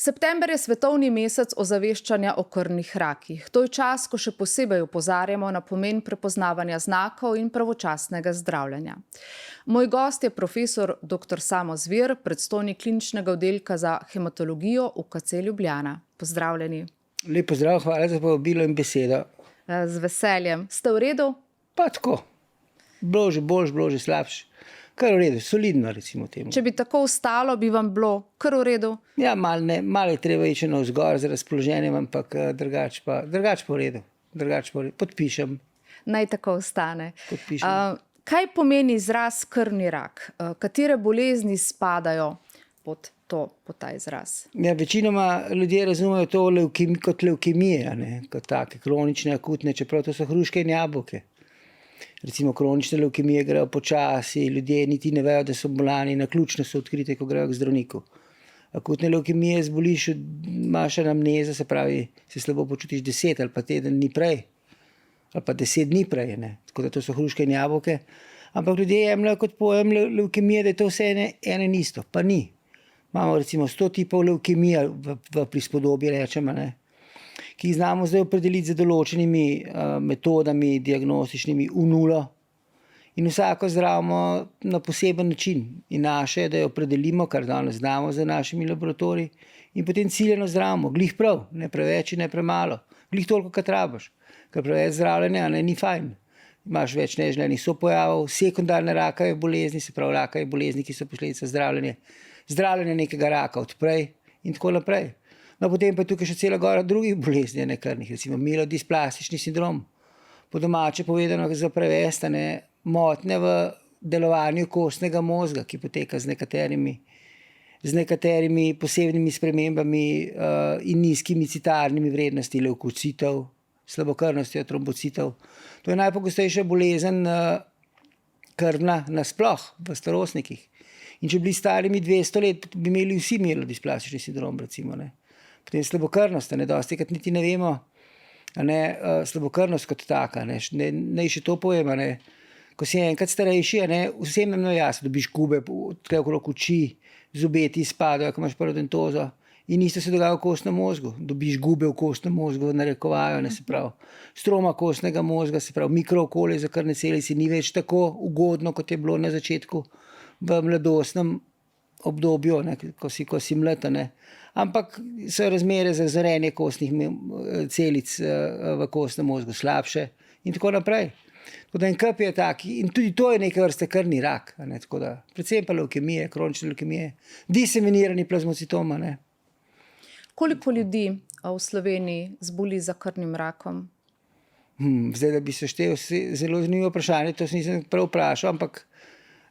September je svetovni mesec ozaveščanja o krvnih rakih. To je čas, ko še posebej opozarjamo na pomen prepoznavanja znakov in pravočasnega zdravljenja. Moj gost je profesor dr. Samo Zvir, predstojnik kliničnega oddelka za hematologijo UKC Ljubljana. Pozdravljeni. Lep pozdrav, hvala za povabilo in besedo. Z veseljem. Ste v redu? Pa tako. Bilo že boljš, bilo že slabš. Kar v redu, solidno recimo temu. Če bi tako ostalo, bi vam bilo kar v redu? Ja, malo je treba ići navzgor z razpoloženjem, ampak drugače pa v redu. Podpišem. Naj tako ostane. Podpišem. Kaj pomeni izraz krvni rak? Katere bolezni spadajo pod ta izraz? Ja, večinoma ljudje razumejo to kot levkemije, kot take kronične, akutne, čeprav to so hruške in jabolke. Recimo kronične levkemije grejo počasi, ljudje niti ne vejo, da so bolani, naključno so odkrite, ko grejo k zdravniku. Akutne levkemije zboliš, imaš anamnezo, se pravi, se slabo počutiš 10 ali pa teden dni prej, ali pa 10 dni prej, tako da to so hruške in jabolke. Ampak ljudje jemljajo kot pojem levkemije, da je to vse eno in isto, pa ni. Imamo recimo 100 tipov levkemije v prispodobi, rečemo, ki jih znamo zdaj opredeliti z določenimi metodami diagnostičnimi v nulo. In vsako zdravimo na poseben način. In naše je, da jo opredelimo, kar danes znamo za našimi laboratoriji, in potem ciljeno zdravimo, glih prav, ne preveč in ne premalo, glih toliko, kot rabiš. Ker preveč zdravljenja ni fajn. Imaš več neželenih sopojavov, sekundarne rakave bolezni, se pravi rakave bolezni, ki so posledica zdravljenja nekega raka odprej in tako naprej. No, potem pa je tukaj še cela gora drugih bolezni, krvnih, recimo mielodisplastični sindrom. Po domače povedano za prevesti, motnje v delovanju kostnega možga, ki poteka z nekaterimi posebnimi spremembami in nizkimi citarnimi vrednosti levkocitov, slabokrvnostjo trombocitov. To je najpogostejša bolezen krvna nasploh v starostnikih. In če bili starimi 200 let, bi imeli vsi mielodisplastični sindrom, recimo, Potem slabokrvnost, dostikrat niti ne vemo, slabokrvnost kot taka, naj še to povem, ko si enkrat starejši, vsem nam je jasno, dobiš gube, tukaj okrog oči, zobeti izpadajo, ko imaš parodontozo, in isto se dogaja v kostnem možgu, dobiš gube v kostnem možgu, narekovajo, se pravi, stroma kostnega možga, se pravi, mikrookolje za krvne celice ni več tako ugodno, kot je bilo na začetku v mladostnem obdobju, ko si mlad, ampak so razmere za zorenje kostnih celic v kostnem možgu slabše in tako naprej. Tako da en kup je tak, in tudi to je neke vrste krvni rak, tako da predvsem pa levkemije, kronične levkemije, diseminirani plazmocitoma, Koliko ljudi v Sloveniji zboli za krvnim rakom? Zdaj, da bi se štel, zelo zanimivo vprašanje, to se nisem prav vprašal, ampak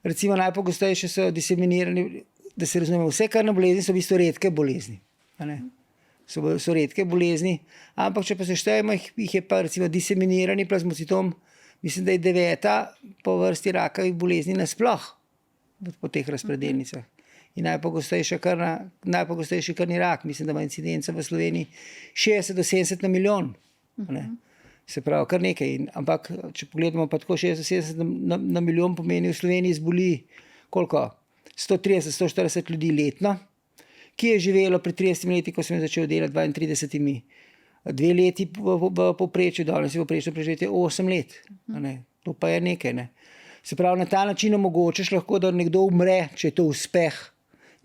recimo najpogostejše so diseminirani, da se razumemo, vse krvne bolezni so v bistvu redke bolezni. So redke bolezni, ampak če pa se štejemo, jih je pa recimo diseminirani plazmocitom, mislim, da je 9. po vrsti rakavih bolezni nasploh po teh razpredelnicah. In najpogostejši krvni rak, mislim, da ima incidenca v Sloveniji 60 do 70 na milijon. Se pravi, kar nekaj. Ampak, če pogledamo pa tako 60-70 na milijon pomeni v Sloveniji zboli koliko? 130-140 ljudi letno, ki je živelo pred 30 leti, ko sem začel delati 32, 2 leti v povprečju, danes je povprečno preživetje 8 let. To pa je nekaj. Se pravi, na ta način omogočaš lahko, da nekdo umre, če je to uspeh,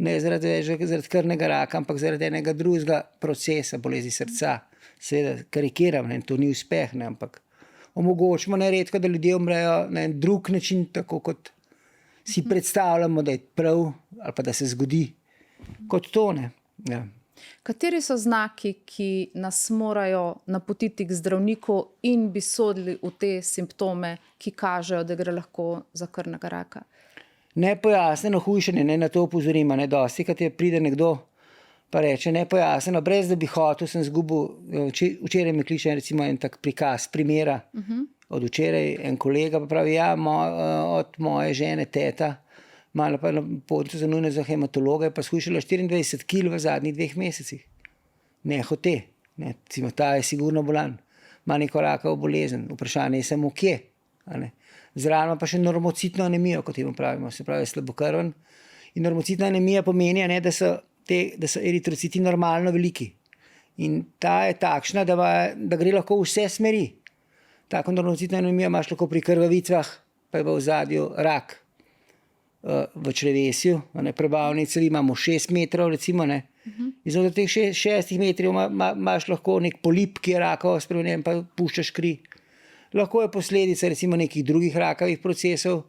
ne zaradi krvnega raka, ampak zaradi enega drugega procesa, bolezni srca. Seveda karikiram, to ni uspeh, ampak omogočimo neredko, da ljudje umrejo na en drug način, tako kot si predstavljamo, da je prav ali pa da se zgodi kot to. Ja. Kateri so znaki, ki nas morajo napotiti k zdravniku in bi sodili v te simptome, ki kažejo, da gre lahko za krvnega raka? Nepojasnjeno hujšanje, na to opozorimo. Dostikrat pride nekdo pa reče nepojasnjeno, brez da bi hotel, sem zgubil, včeraj me kliče recimo en tak prikaz primera, od včeraj en kolega pa pravi, od moje žene teta, malo pa na področju za nujno za hematologa, je pa shujšala 24 kil v zadnjih 2 mesecih. Nehote, recimo ta je sigurno bolan, ima neko rakavo bolezen, vprašanje je samo kje. Zraven pa še normocitno anemijo, kot temu pravimo, se pravi slabokrven. In normocitna anemija pomeni, da so da so eritrociti normalno veliki. In ta je takšna, da gre lahko v vse smeri. Tako normocitno anemijo imaš lahko pri krvavitvah, pa je v ozadju rak v črevesju, prebavni cevi imamo 6 metrov, recimo, ne. Iznotraj teh 6 metrov imaš lahko nek polip, ki je rakavo spremenjen, pa puščaš kri. Lahko je posledica recimo nekih drugih rakavih procesov,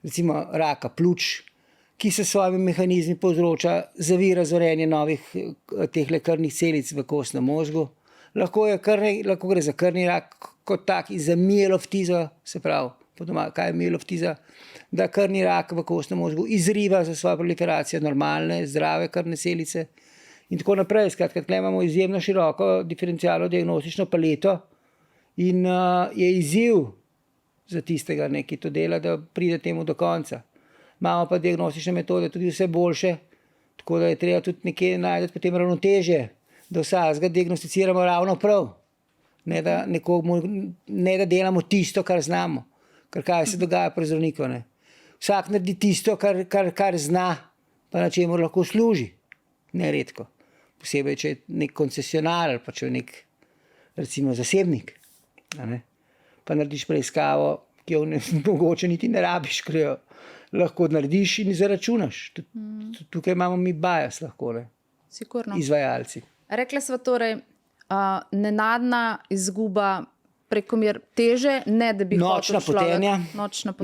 recimo raka pljuč, ki se s svojimi mehanizmi povzroča zavira zorenje novih tehle krvnih celic v kostnem možgu. Lahko gre za krvni rak kot tak in za mieloftizo, se pravi, po doma, kaj je mieloftiza? Da krvni rak v kostnem možgu izriva za svojo proliferacijo normalne, zdrave krvne celice in tako naprej. Skratka, tukaj imamo izjemno široko diferencialno diagnostično paleto in je izziv za tistega, ki to dela, da pride temu do konca. Imamo pa diagnostične metode tudi vse boljše, tako da je treba tudi nekje najti potem ravnotežje, da vsakega diagnosticiramo ravno prav, ne da delamo tisto, kar znamo. Ker kaj se dogaja pri zdravniku, ne? Vsak naredi tisto, kar zna, pa na čemu lahko služi. Neredko. Posebej, če je nek koncesionar ali pa če je nek, recimo, zasebnik. Pa narediš preiskavo, ki jo mogoče niti ne rabiš, ker jo lahko narediš in zaračunaš. Tukaj imamo mi bias lahko, ne? Sigurno. Izvajalci. Rekla sva torej, nenadna izguba prekomer teže, ne da bi hotel človek.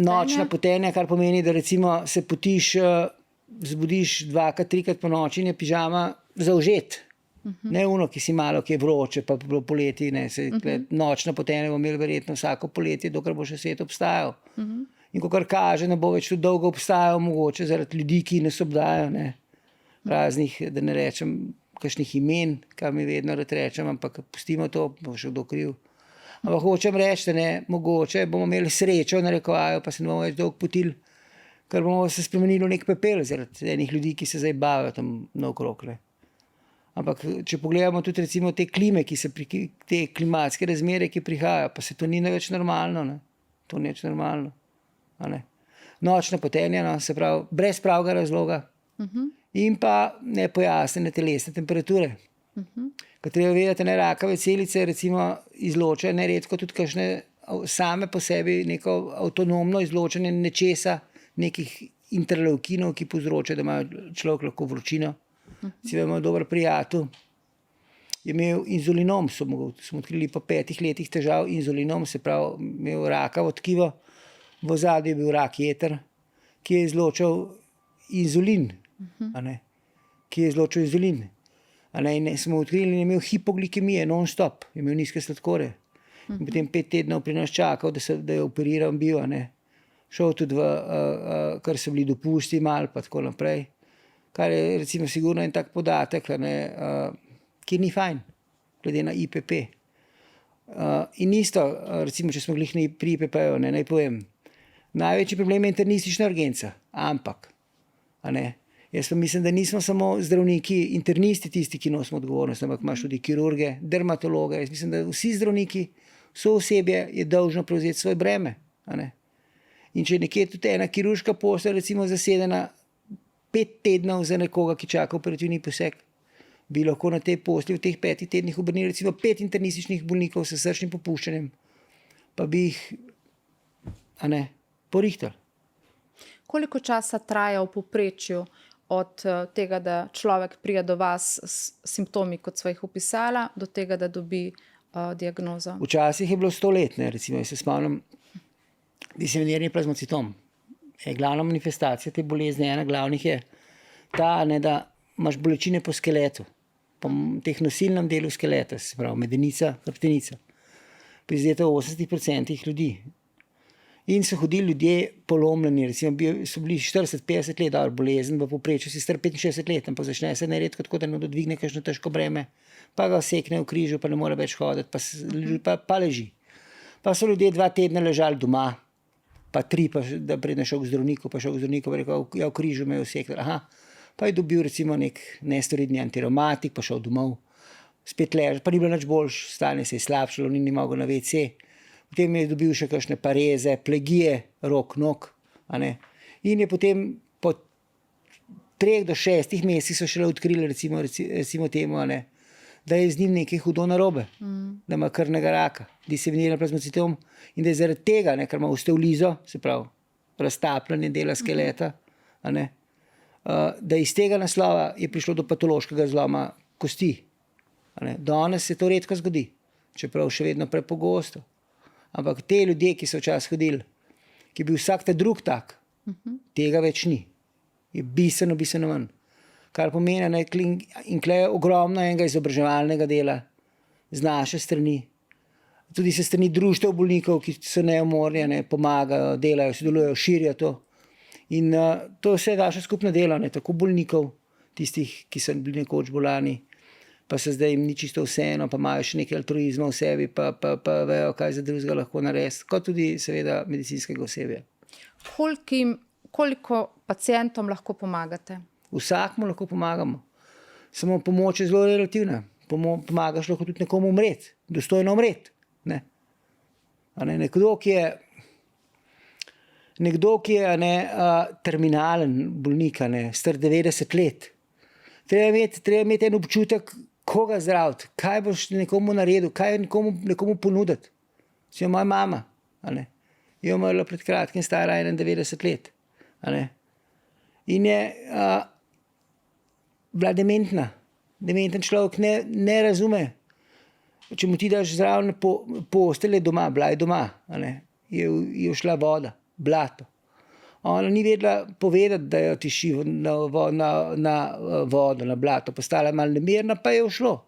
Nočna potenja, kar pomeni, da recimo se potiš, zbudiš 2-3 po noči in je pižama zaužet. Ne ono, ki si malo, ki je vroče, pa bilo poleti, ne, nočna potenja bomo imeli verjetno vsako poletje, dokler bo še svet obstajal. In kakor kaže, ne bo več tudi dolgo obstajal, mogoče zaradi ljudi, ki nas obdajajo, ne, raznih, da ne rečem, kakšnih imen, kar mi vedno rad rečem, ampak pustimo to, bo še kdo kriv. Ampak hočem reči, da ne, mogoče bomo imeli srečo, narekovajo, pa se ne bomo več dolgo potili, ker bomo se spremenili v nek pepel zaradi enih ljudi, ki se zdaj bavijo tam naokrog. Ampak če pogledamo tudi recimo te klime, te klimatske razmere, ki prihajajo, pa se to ni več normalno, ne? To ni več normalno. Nočna potenja, no, se pravi, brez pravega razloga in pa nepojasnjene telesne temperature. Ker treba vedeti, ne, rakave celice recimo izločajo neredko tudi kakšne same po sebi neko avtonomno izločanje nečesa, nekih interleukinov, ki povzročajo, da ima človek lahko vročino. Imamo dober prijatelj, je imel inzulinom, smo odkrili po 5 letih težav, inzulinom, se pravi, imel rakavo tkivo, v ozadju je bil rak jeter, ki je izločal inzulin, ki je izločal inzulin. In smo odkrili, da je imel hipoglikemije non-stop, je imel nizke sladkorje. In potem 5 tednov pri nas čakal, da je operiran bil, šel tudi kar so bili dopusti malo, pa tako naprej. Kar je recimo sigurno en tak podatek, ki ni fajn, glede na IPP. In isto, recimo, če smo glih pri IPP-ju, naj povem, največji problem je internistična urgenca, ampak, jaz pa mislim, da nismo samo zdravniki, internisti tisti, ki nosimo odgovornost, ampak imaš tudi kirurge, dermatologe. Jaz mislim, da vsi zdravniki, vso osebje je dolžno prevzeti svoje breme. In če je nekje tudi ena kirurška postelja recimo zasedena 5 tednov za nekoga, ki čaka operativni poseg, bi lahko na tej postelji v teh 5 tednih obrnili recimo 5 internističnih bolnikov s srčnim popuščanjem, pa bi jih porihtali. Koliko časa traja v povprečju od tega, da človek pride do vas s simptomi, kot sva jih opisala, do tega, da dobi diagnozo? Včasih je bilo 100 let, ne, recimo, jaz se spomnim, diseminirani plazmocitom. Glavna manifestacija te bolezni, ena glavnih je ta, da imaš bolečine po skeletu, po teh nosilnem delu skeleta, se pravi medenica, hrbtenica. Prizadeto 80% ljudi. In so hodili ljudje polomljeni, recimo so bili 40-50 let dobro bolezen, v povprečju si star 65 let, pa začne se neredko tako, da ne dvigne kakšno težko breme, pa ga sekne v križu, pa ne more več hoditi, pa leži. Pa so ljudje 2 tedna ležali doma, pa 3, pa da predne šel k zdravniku, pa rekel, ja, v križu me je vseknil. Pa je dobil recimo nek nesteroidni antireumatik, pa šel domov, spet ležal, pa ni bilo nič boljš, stanje se je slabšalo, ni mogel na WC. Potem je dobil še kakšne pareze, plegije, rok, nog. In je potem po 3 do 6 mesecih so šele odkrili, recimo temu, da je z njim nekaj hudo narobe, da ima krvnega raka, diseminiran plazmocitom in da je zaradi tega, ker ima osteolizo, se pravi raztapljanje dela skeleta, da iz tega naslova je prišlo do patološkega zloma kosti. Danes se to redko zgodi, čeprav še vedno prepogosto. Ampak te ljudje, ki so včasih hodili, ki je bil vsak ta drug tak, tega več ni. Je bistveno manj. Kar pomeni, in tle je ogromno enega izobraževalnega dela z naše strani, tudi se strani društev bolnikov, ki so neumorni, pomagajo, delajo, sodelujejo, širijo to. In to je vse naše skupno delo, tako bolnikov, tistih, ki so bili nekoč bolani, pa se zdaj jim ni čisto vseeno, pa imajo še nekaj altruizma v sebi, pa vejo, kaj za drugega lahko narediti, kot tudi seveda medicinskega osebja. Koliko pacientom lahko pomagate? Vsakmu lahko pomagamo. Samo pomoč je zelo relativna. Pomagaš lahko tudi nekomu umreti, dostojno umreti. Nekdo, ki je terminalen bolnik, star 90 let. Treba imeti en občutek, koga zdraviti, kaj boš nekomu naredil, kaj nekomu ponuditi. Si jo moja mama, je umrla pred kratkim, stara 91 let. In je bila dementna. Dementen človek ne razume. Če mu ti daš zraven postelje doma, bila je doma, je šla voda, blato. Ona ni vedela povedati, da jo tiši na vodo, na blato. Postala malo nemirna, pa je šlo.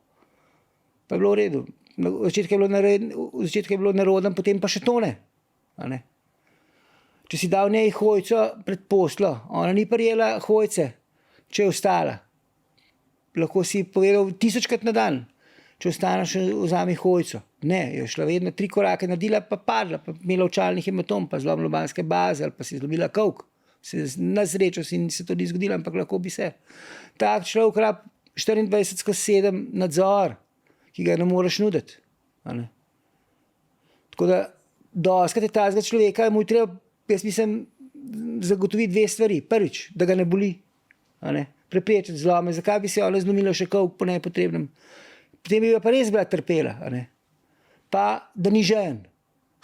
Pa je bilo v redu. V začetku je bilo neroden, potem pa še tone. Če si dal njej hojco pred poslo, ona ni prijela hojce, če je ostala. Lahko si povedal 1000krat na dan, če ostaneš, vzami hojco. Ne, je šla vedno 3 korake naredila, pa padla, pa imela očalnih hematom, pa zlom lobanske baze, ali pa si zlomila kolk. Na srečo se to ni zgodilo, ampak lahko bi se. Tak človek rab 24/7 nadzor, ki ga ne moreš nuditi. Tako da, dostikrat je tazga človeka, mu je treba, jaz mislim, zagotoviti 2 stvari. Prvič, da ga ne boli. Preprečiti zlome. Zakaj bi se ona zlomila še kolk po nepotrebnem? Potem bi pa res bila trpela. Pa, da ni žejen.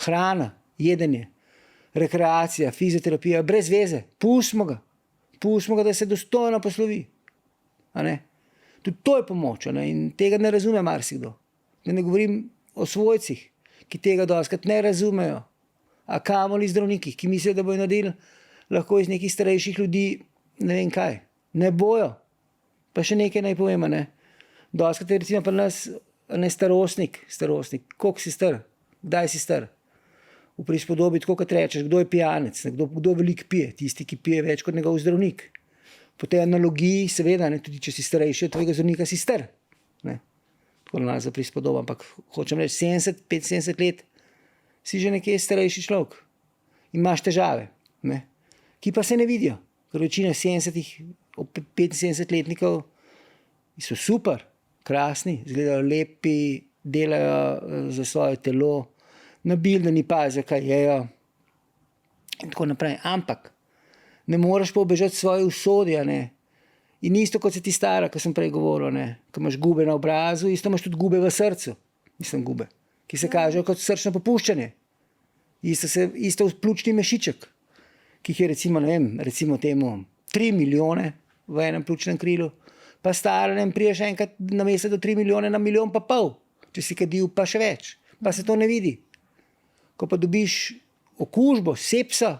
Hrana, jedenje, rekreacija, fizioterapija, brez veze. Pustimo ga, da se dostojno poslovi. Tudi to je pomoč. In tega ne razume marsikdo. Da ne govorim o svojcih, ki tega dostikrat ne razumejo. A kamoli zdravniki, ki mislijo, da bojo naredili lahko iz nekih starejših ljudi ne vem kaj. Ne bojo. Pa še nekaj naj povem, Dostikrat je recimo pri nas starostnik. Koliko si star? Kdaj si star? V prispodobi, tako kot rečeš, kdo je pijanec, kdo veliko pije, tisti, ki pije več kot njegov zdravnik. Po tej analogiji, seveda, tudi če si starejši od tvojega zdravnika, si star. Tako nas za prispodobo, ampak hočem reči, 75 let si že nekje starejši človek. Imaš težave, ki pa se ne vidijo. Ker večina 75-letnikov so super, krasni, izgledajo lepi, delajo za svoje telo, nabilni pazijo, kaj jejo in tako naprej. Ampak ne moreš pa ubežati svoje usodi. In isto kot se ti stara, ko sem prej govoril, ko imaš gube na obrazu, isto imaš tudi gube v srcu. Mislim gube, ki se kažejo kot srčno popuščanje. Isto pljučni mešiček, ki jih je recimo temu 3 milijone v enem pljučnem krilu, pa staranjem priješ enkrat na mesec do 3 milijone na 1,5 milijona, če si kadil pa še več, pa se to ne vidi. Ko pa dobiš okužbo, sepso,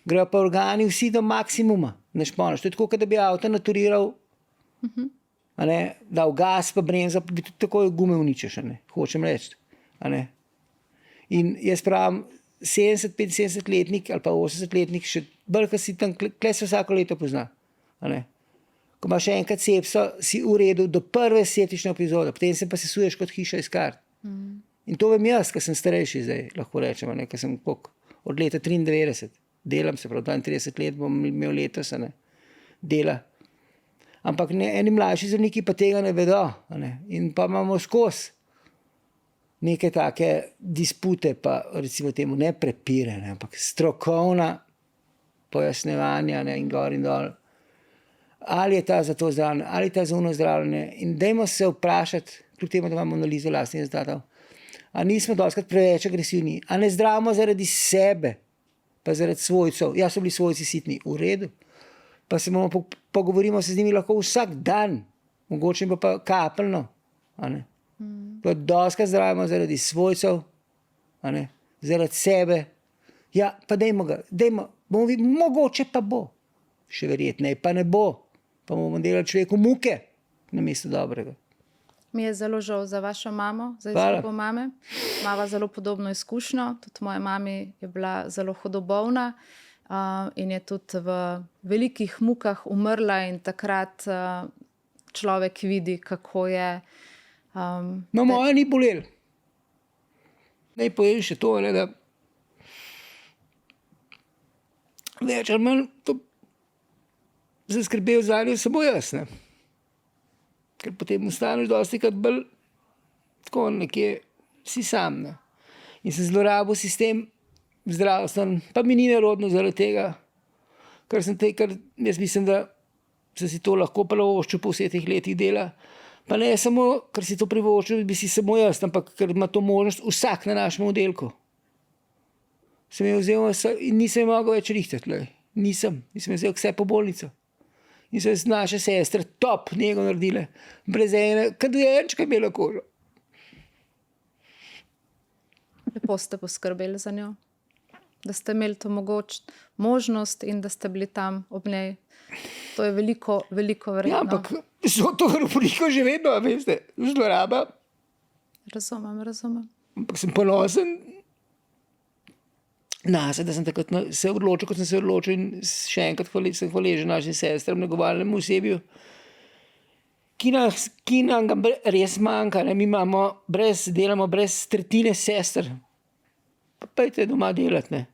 grejo pa organi vsi do maksimuma, ne šponaš. To je tako, da bi avto naturiral, dal gas pa brenza, bi tudi takoj gume uničeš, hočem reči. In jaz pravim, 70-75-letnik ali pa 80-letnik, še bolj, ki si tam, kle se vsako leto pozna. Ko imaš enkrat sepso, si v redu do prve septične epizode, potem se pa sesuješ kot hiša iz kart. In to vem jaz, ker sem starejši zdaj, lahko rečemo, ker sem od leta 93. Delam se, prav 32 let bom imel letos, dela. Ampak eni mlajši zdravniki pa tega ne vedo. In pa imamo skozi neke take dispute, pa recimo temu ne prepire, ampak strokovna pojasnjevanja in gor in dol. ali je ta za to zdravljenje, ali je ta za ono zdravljenje. In dajmo se vprašati, kljub temu, da imamo analizo lastnih rezultatov, a nismo dostakrat preveč agresivni, a ne zdravimo zaradi sebe, pa zaradi svojcev. Ja, so bili svojci sitni, v redu. Pa se bomo pogovorimo se z njimi lahko vsak dan, mogoče pa kapeljno. Dostakrat zdravimo zaradi svojcev, zaradi sebe. Ja, pa dajmo ga, bomo videli, mogoče pa bo. Še verjetneje pa ne bo. Pa bomo delali človeku muke namesto dobrega. Mi je zelo žal za vašo mamo, za Hvala. izgubo mame. Imava zelo podobno izkušnjo. Tudi moja mami je bila zelo hudo bolna in je tudi v velikih mukah umrla in takrat človek vidi, kako je. No, moja ni bolel. Naj povem še to, da več ali manj to zaskrbel zanjo samo jaz, ne. Ker potem ostaneš dostikrat bolj tako nekje si sam, ne. In sem zlorabil sistem zdravstven, pa mi ni nerodno zaradi tega, ker jaz mislim, da sem si to lahko privoščil po vseh teh letih dela. Pa ne samo, ker si to privoščil, bi si samo jaz, ampak ker ima to možnost vsak na našem oddelku. Sem jo vzel in nisem mogel več rihtati. Nisem vzel vse po bolnico. In so naše sestre top nego naredile. Brez ene, kad dojenčka imela kožo. Lepo ste poskrbeli za njo. Da ste imeli to možnost in da ste bili tam ob njej. To je veliko, veliko vredno. Ja, ampak so to veliko že vedno, veste, zloraba. Razumem. Ampak sem ponosen nase, da sem takrat se odločil, kot sem se odločil in še enkrat sem hvaležen našim sestram, negovalnemu osebju, ki nam ga res manjka. Ne? Mi delamo brez tretjine sester. Pa pejte doma delati, ne.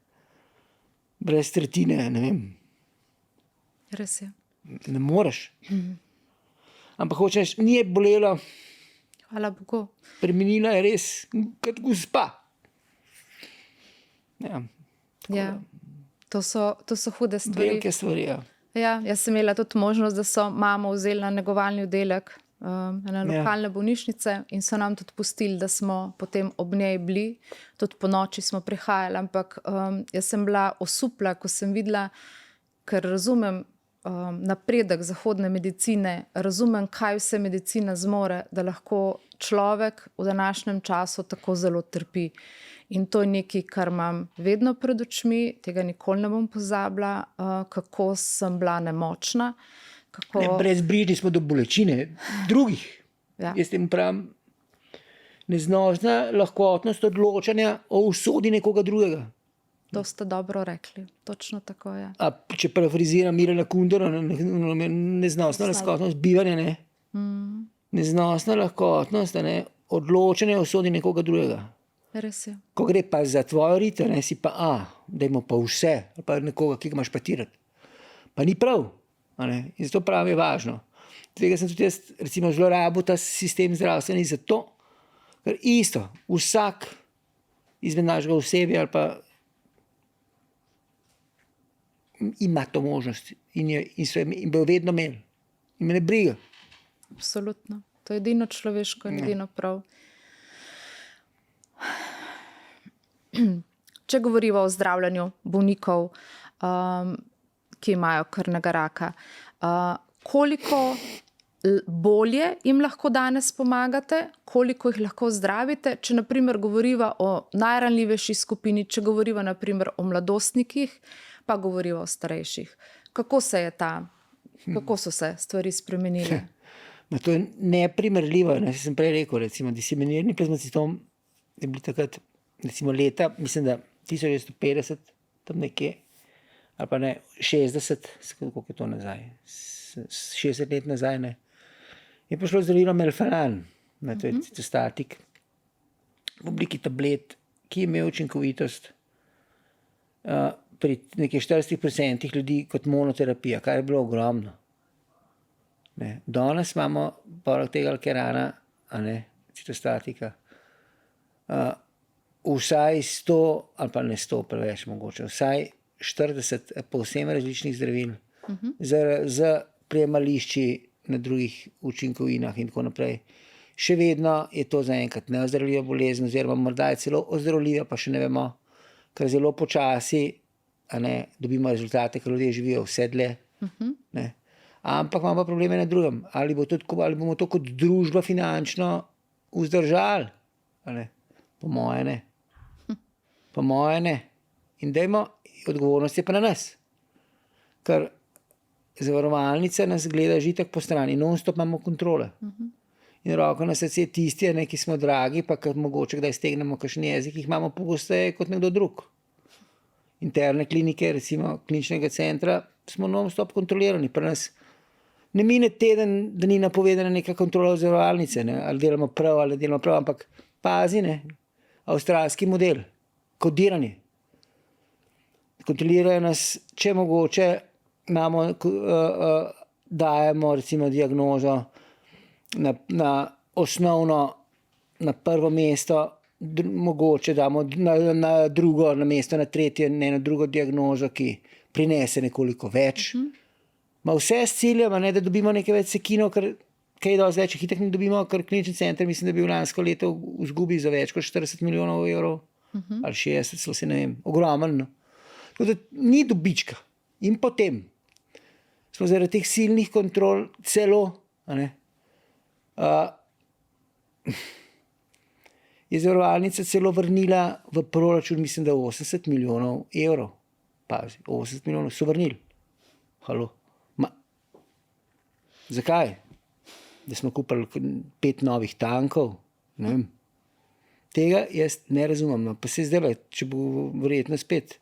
Brez tretjine, ne vem. Res je. Ne moreš. Ampak hočeš, ni je bolelo. Hvala Bogu. Preminila je res kot gospa. Ja. Ja. To so hude stvari. Velike stvari, ja. Ja, jaz sem imela tudi možnost, da so mamo vzeli na negovalni oddelek na lokalne bolnišnice in so nam tudi pustili, da smo potem ob njej bili. Tudi po noči smo prihajali, ampak jaz sem bila osupla, ko sem videla, ker razumem napredek zahodne medicine, razumem, kaj vse medicina zmore, da lahko človek v današnjem času tako zelo trpi. In to je nekaj, kar imam vedno pred očmi, tega nikoli ne bom pozabila, kako sem bila nemočna. Brezbrižni smo do bolečine drugih. Ja. Jaz tem pravim, neznosna lahkotnost odločanja o usodi nekoga drugega. To ste dobro rekli, točno tako je. A če parafraziram Mirana Kundera, neznosna lahkotnost bivanja, ne? Neznosna lahkotnost, ne? Odločanje o usodi nekoga drugega. Res je. Ko gre pa za tvojo rito, ne, si pa dajmo pa vse, ali pa nekoga, ki ga imaš patirati. Pa ni prav. In zato pravim, je važno. Tega sem tudi jaz, recimo, zlorabil ta sistem zdravstveni zato, ker isto, vsak izmed našega osebja ali pa ima to možnost in bo vedno imel. In me ne briga. Absolutno. To je edino človeško in edino prav. Če govorimo o zdravljenju bolnikov, ki imajo krvnega raka, koliko bolje jim lahko danes pomagate, koliko jih lahko zdravite, če naprimer govoriva o najranljivejši skupini, če govoriva naprimer o mladostnikih, pa govoriva o starejših. Kako so se stvari spremenile? To je neprimerljivo. Sem prej rekel, recimo, diseminirani plazmocitom je bil takrat recimo leta, mislim, da 1950, tam nekje, ali pa ne, 60, koliko je to nazaj, 60 let nazaj, ne, je prišlo zdravilo Melphalan, to je citostatik, v obliki tablet, ki je imel učinkovitost pri nekaj 40% ljudi kot monoterapija, kar je bilo ogromno. Danes imamo poleg tega alkerana, citostatika, vsaj 100, ali pa ne 100 preveč mogoče, vsaj 40 povsem različnih zdravil z prijemališči, na drugih učinkovinah in tako naprej. Še vedno je to zaenkrat neozdravljiva bolezen, oziroma morda je celo ozdravljiva, pa še ne vemo, ker zelo počasi dobimo rezultate, ker ljudje živijo vse dlje. Ne. Ampak imamo pa probleme na drugem. Ali bomo to kot družba finančno vzdržali? Po moje ne. Po moje ne. In dajmo, odgovornost je pa na nas. Ker zavarovalnica nas gleda že tako po strani, non-stop imamo kontrole. In roko na srce tisti, ki smo dragi, pa kar mogoče kdaj stegnemo kakšen jezik, jih imamo pogosteje kot nekdo drug. Interne klinike, recimo kliničnega centra, smo non-stop kontrolirani. Pri nas ne mine teden, da ni napovedana neka kontrola zavarovalnice, ali delamo prav, ampak pazi, avstralski model, kodiranje. Kontrolirajo nas, če mogoče, dajemo recimo diagnozo na osnovno, na prvo mesto, mogoče damo na drugo, na mesto, na tretje, na drugo diagnozo, ki prinese nekoliko več. Vse s ciljem, da dobimo nekaj več sekinov, ker kaj dosti več hitek ne dobimo, ker klinični center, mislim, da bi lansko leto v izgubi za več kot 40 milijonov evrov, ali 60, celo se ne vem, ogromno. Tako da ni dobička. In potem smo zaradi teh silnih kontrol celo, je zavarovalnica celo vrnila v proračun, mislim, da 80 milijonov evrov. Pazi, 80 milijonov so vrnili. Halo. Zakaj? Da smo kupili 5 novih tankov? Ne vem. Tega jaz ne razumem. Pa se zdaj, če bo verjetno spet,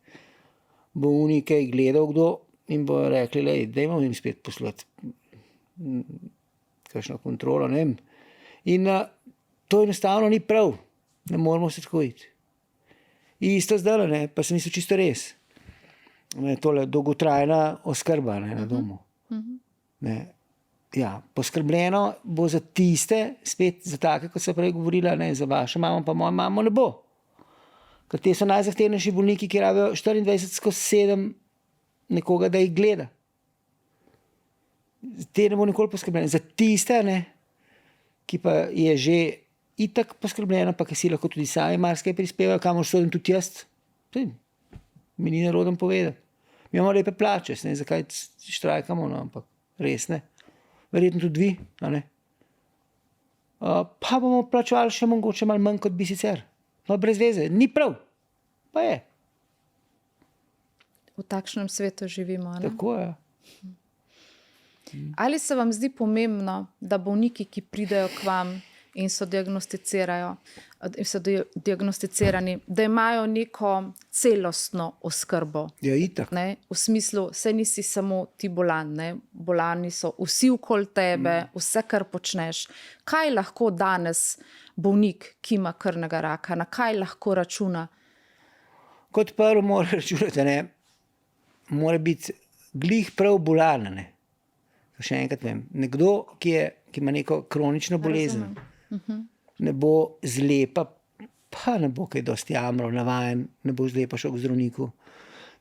bo nekaj gledal kdo in bo rekli, dajmo jim spet poslati kakšno kontrolo, ne vem. In to enostavno ni prav. Ne moramo se tako iti. Isto zdaj, pa sem mislil čisto res. Tole dolgotrajna oskrba na domu. Ja, poskrbljeno bo za tiste, spet za take, kot sem prej govorila, za vašo mamo, pa mojo mamo ne bo. Ker te so najzahtevnejši bolniki, ki rabijo 24/7 nekoga, da jih gleda. Te ne bo nikoli poskrbljeno. Za tiste, ki pa je že itak poskrbljeno, pa ki si lahko tudi sami marsikaj prispevajo, kamor sodim tudi jaz, mi ni narodom povedati. Mi imamo lepe plače, zakaj štrajkamo, ampak res ne. Verjetno tudi vi, pa bomo plačevali še mogoče malo manj, kot bi sicer. Pa brez veze, ni prav, pa je. V takšnem svetu živimo, Tako je. Ali se vam zdi pomembno, da bolniki, ki pridejo k vam in so diagnosticirani, da imajo neko celostno oskrbo? Ja, itak. V smislu, saj nisi samo ti bolan, bolani so vsi okoli tebe, vse, kar počneš. Kaj lahko danes bolnik, ki ima krvnega raka, na kaj lahko računa? Kot prvo mora računati, mora biti glih prav bolan. Še enkrat vem, nekdo, ki ima neko kronično bolezen, ne bo zlepa, pa ne bo kaj dosti jamral, navajen, ne bo zlepa šel k zdravniku.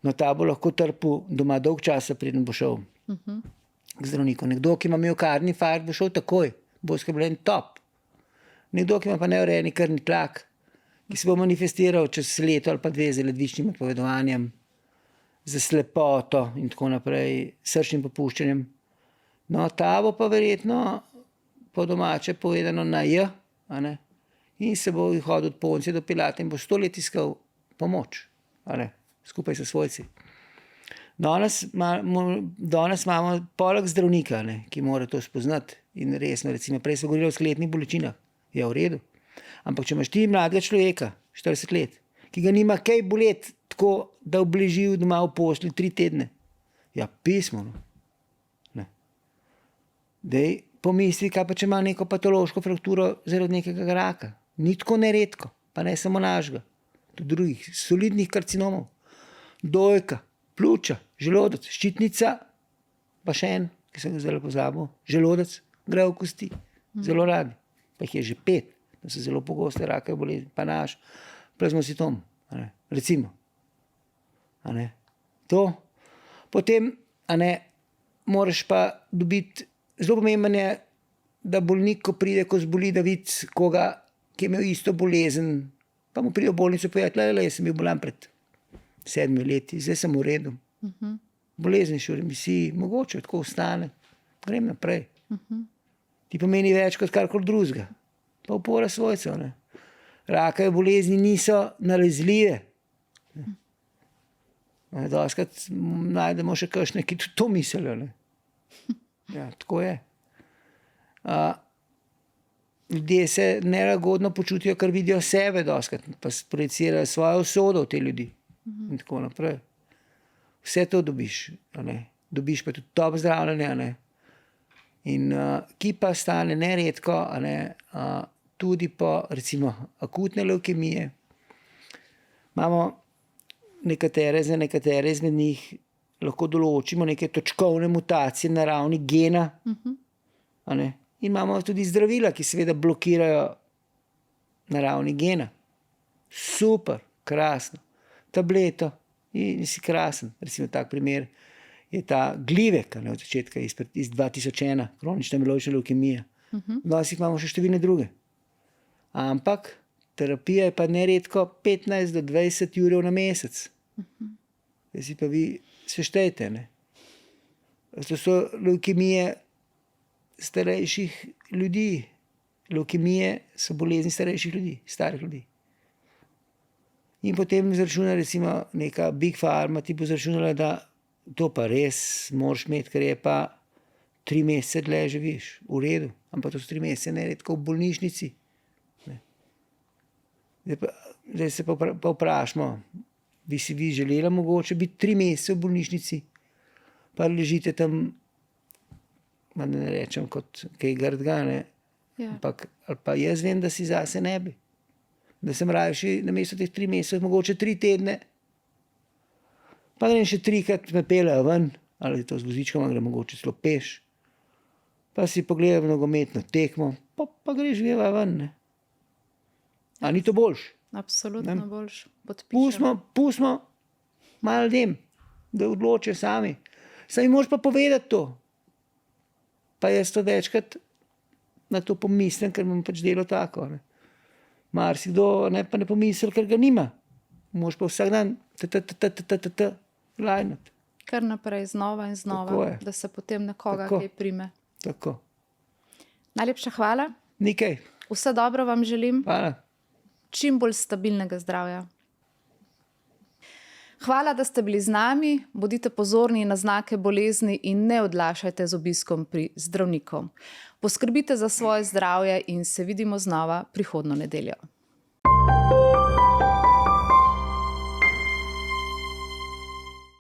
No, ta bo lahko trpel doma dolg časa, preden bo šel k zdravniku. Nekdo, ki ima miokardni infarkt, bo šel takoj, bo oskrbljen top. Nekdo, ki ima pa neurejeni krvni tlak, ki se bo manifestiral čez leto ali pa 2 z ledvičnim odpovedovanjem, z slepoto in tako naprej, srčnim popuščanjem. No, ta bo pa verjetno po domače povedano na J, in se bo hodil od Poncija do Pilata in bo 100 let iskal pomoč, skupaj s svojci. Danes imamo poleg zdravnika, ki mora to spoznati in resno, recimo prej smo govorili o skeletnih bolečinah, je v redu. Ampak če imaš ti mladega človeka, 40 let, ki ga nima kaj boleti, tako da obleži doma v postelji 3 tedne, ja, pismo. Dej pomisli, kaj pa če ima neko patološko frakturo zaradi nekega raka. Ni tako neredko, pa ne samo našega, tudi drugih, solidnih karcinomov. Dojka, pljuča, želodec, ščitnica, pa še en, ki sem ga zdaj pozabil, želodec, gre v kosti, zelo radi. Pa jih je že 5, da so zelo pogoste rakave bolezni, pa naš plazmocitom, recimo. To. Potem, moraš pa dobiti, zelo pomembno je, da bolnik, ko pride, ko zboli, da vidi koga, ki je imel isto bolezen, pa mu pride v bolnico povedati, jaz sem bil bolan pred 7 leti, zdaj sem v redu. Bolezen še v remisiji, mogoče tako ostane, grem naprej. Ti pomeni več kot karkoli drugega. Pa upora svojcev. Ne? Rakave bolezni niso nalezljive. Doskrat najdemo še kakšne, ki tudi to mislijo. Ne? Ja, tako je. Ljudje se nelagodno počutijo, ker vidijo sebe doskrat, pa projicirajo svojo usodo v te ljudi. In tako naprej. Vse to dobiš. Dobiš pa tudi top zdravljenja. Ne? In ki pa stane neredko, tudi po recimo akutne levkemije. Imamo za nekatere izmed njih lahko določimo neke točkovne mutacije na ravni gena. In imamo tudi zdravila, ki seveda blokirajo na ravni gena. Super, krasno. Tableto in si krasen. Recimo tak primer je ta glivek, od začetka iz 2001, kronična amiloična levkemija. Danes imamo še številne druge. Ampak terapija je pa neredko 15 do 20 ur na mesec. Zdaj si pa vi seštejte. Ne? To so levkemije starejših ljudi. Levkemije so bolezni starejših ljudi, starih ljudi. In potem izračuna recimo neka Big Pharma ti bo izračunala, da to pa res moraš imeti, ker je pa 3 mesece dlje živiš. V redu, ampak to so 3 mesece neredko v bolnišnici. Ne. Zdaj se pa vprašamo, bi si vi želela mogoče biti 3 mesece v bolnišnici, pa ležite tam, ne rečem kot kaj grdga, ne. Ja. Ampak ali pa jaz vem, da si zase ne bi. Da sem rajši namesto teh 3 mesecev, mogoče 3 tedne, pa grem še 3-krat me peljejo ven, ali to z vozičkom, grem mogoče celo peš, pa si pogledam nogometno tekmo, pa greš živa ven. Ne? A ni to boljš? Absolutno boljš. Podpišem. Pustimo malo ljudem, da odločijo sami. Sami moraš pa povedati to. Pa jaz to večkrat na to pomislim, ker imam pač delo tako. Ne? Marsikdo pa ne pomisli, ker ga nima. Moraš pa vsak dan lajnati. Kar naprej, znova in znova, da se potem nekoga kaj prime. Tako. Najlepša hvala. Nikaj. Vse dobro vam želim. Hvala. Čim bolj stabilnega zdravja. Hvala, da ste bili z nami. Bodite pozorni na znake bolezni in ne odlašajte z obiskom pri zdravniku. Poskrbite za svoje zdravje in se vidimo znova prihodnjo nedeljo.